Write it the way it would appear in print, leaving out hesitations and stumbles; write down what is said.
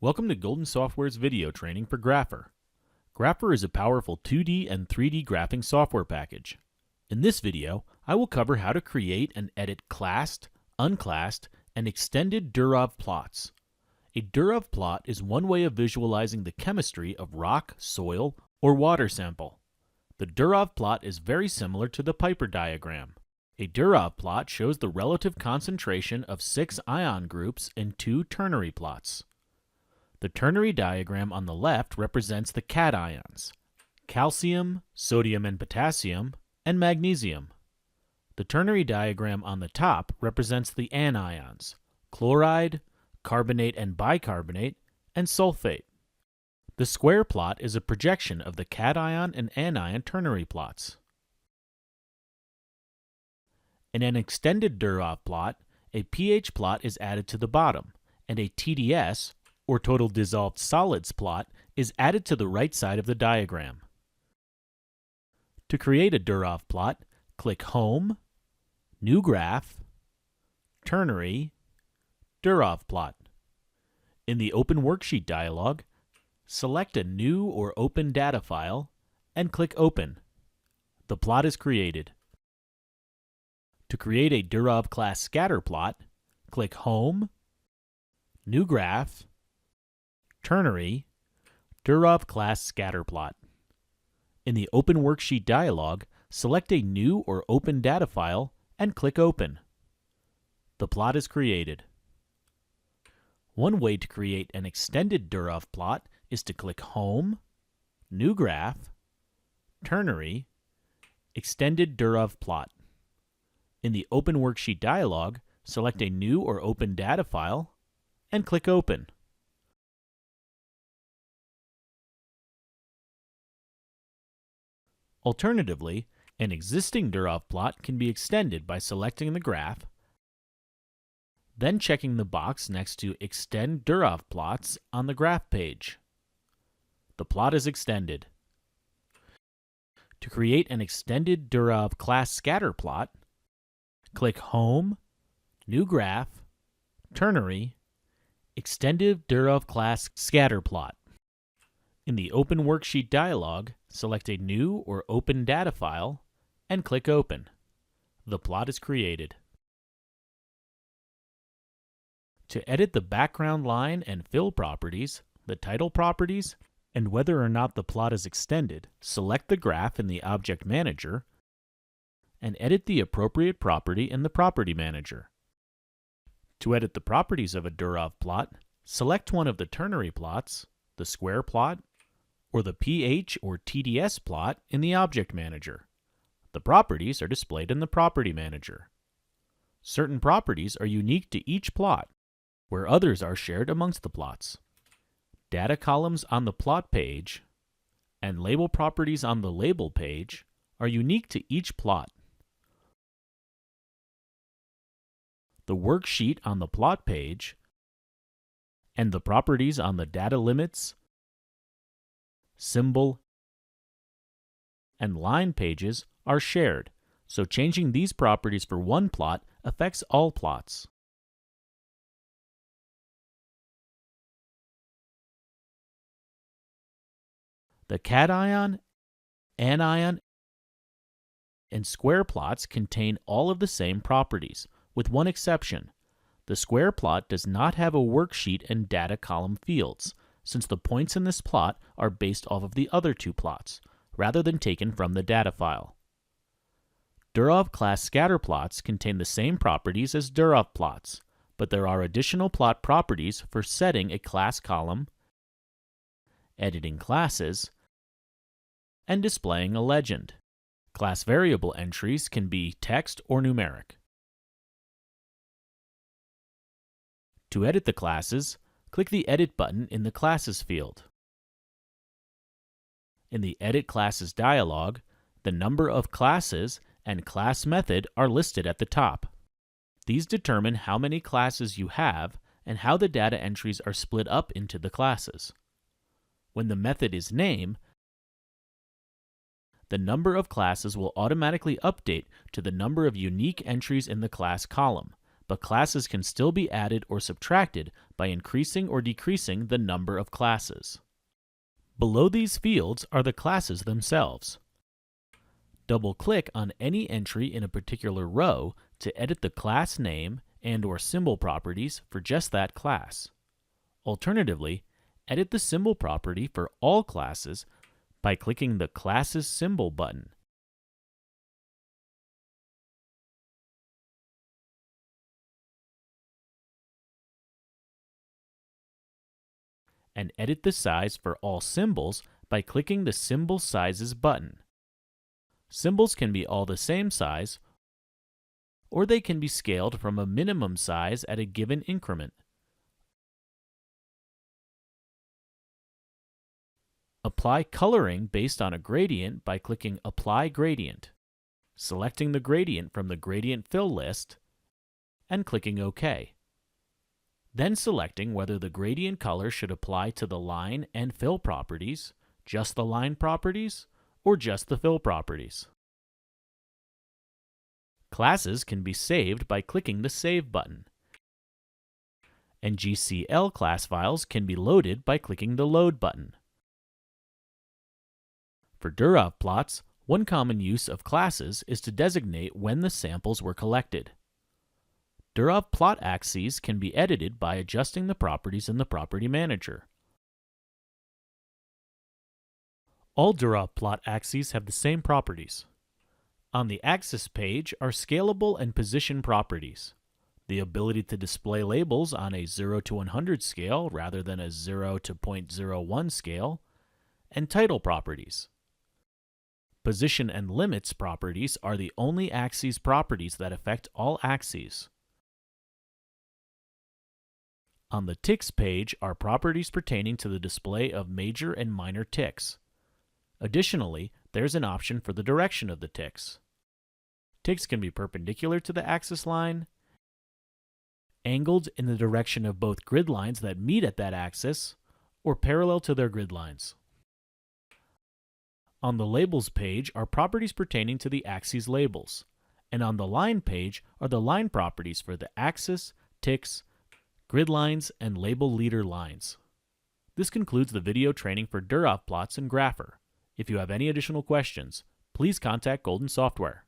Welcome to Golden Software's video training for Grapher. Grapher is a powerful 2D and 3D graphing software package. In this video, I will cover how to create and edit classed, unclassed, and extended Durov plots. A Durov plot is one way of visualizing the chemistry of rock, soil, or water sample. The Durov plot is very similar to the Piper diagram. A Durov plot shows the relative concentration of 6 ion groups in 2 ternary plots. The ternary diagram on the left represents the cations: calcium, sodium and potassium, and magnesium. The ternary diagram on the top represents the anions: chloride, carbonate and bicarbonate, and sulfate. The square plot is a projection of the cation and anion ternary plots. In an extended Durov plot, a pH plot is added to the bottom, and a TDS, or total dissolved solids plot, is added to the right side of the diagram. To create a Durov plot, click Home, New Graph, Ternary, Durov plot. In the Open Worksheet dialog, select a new or open data file and click Open. The plot is created. To create a Durov class scatter plot, click Home, New Graph, Ternary, Durov class scatter plot. In the Open Worksheet dialog, select a new or open data file and click Open. The plot is created. One way to create an extended Durov plot is to click Home, New Graph, Ternary, Extended Durov plot. In the Open Worksheet dialog, select a new or open data file and click Open. Alternatively, an existing Durov plot can be extended by selecting the graph, then checking the box next to Extend Durov Plots on the graph page. The plot is extended. To create an extended Durov class scatter plot, click Home, New Graph, Ternary, Extended Durov class scatter plot. In the Open Worksheet dialog, select a new or open data file and click Open. The plot is created. To edit the background line and fill properties, the title properties, and whether or not the plot is extended, select the graph in the Object Manager and edit the appropriate property in the Property Manager. To edit the properties of a Durov plot, select one of the ternary plots, the square plot, or the pH or TDS plot in the Object Manager. The properties are displayed in the Property Manager. Certain properties are unique to each plot, where others are shared amongst the plots. Data columns on the plot page and label properties on the label page are unique to each plot. The worksheet on the plot page and the properties on the data limits, symbol, and line pages are shared, so changing these properties for one plot affects all plots. The cation, anion, and square plots contain all of the same properties, with one exception. The square plot does not have a worksheet and data column fields, since the points in this plot are based off of the other two plots, rather than taken from the data file. Durov class scatter plots contain the same properties as Durov plots, but there are additional plot properties for setting a class column, editing classes, and displaying a legend. Class variable entries can be text or numeric. To edit the classes, click the Edit button in the Classes field. In the Edit Classes dialog, the number of classes and class method are listed at the top. These determine how many classes you have and how the data entries are split up into the classes. When the method is name, the number of classes will automatically update to the number of unique entries in the class column, but classes can still be added or subtracted by increasing or decreasing the number of classes. Below these fields are the classes themselves. Double-click on any entry in a particular row to edit the class name and/or symbol properties for just that class. Alternatively, edit the symbol property for all classes by clicking the Classes Symbol button. And edit the size for all symbols by clicking the Symbol Sizes button. Symbols can be all the same size, or they can be scaled from a minimum size at a given increment. Apply coloring based on a gradient by clicking Apply Gradient, selecting the gradient from the Gradient Fill list, and clicking OK. Then selecting whether the gradient color should apply to the line and fill properties, just the line properties, or just the fill properties. Classes can be saved by clicking the Save button, and GCL class files can be loaded by clicking the Load button. For Durov plots, one common use of classes is to designate when the samples were collected. Durov plot axes can be edited by adjusting the properties in the Property Manager. All Durov plot axes have the same properties. On the Axis page are scalable and position properties, the ability to display labels on a 0 to 100 scale rather than a 0 to 0.01 scale, and title properties. Position and limits properties are the only axes properties that affect all axes. On the ticks page are properties pertaining to the display of major and minor ticks. Additionally, there's an option for the direction of the ticks. Ticks can be perpendicular to the axis line, angled in the direction of both grid lines that meet at that axis, or parallel to their grid lines. On the labels page are properties pertaining to the axes labels, and on the line page are the line properties for the axis, ticks, grid lines, and label leader lines. This concludes the video training for Durov plots and Grapher. If you have any additional questions, please contact Golden Software.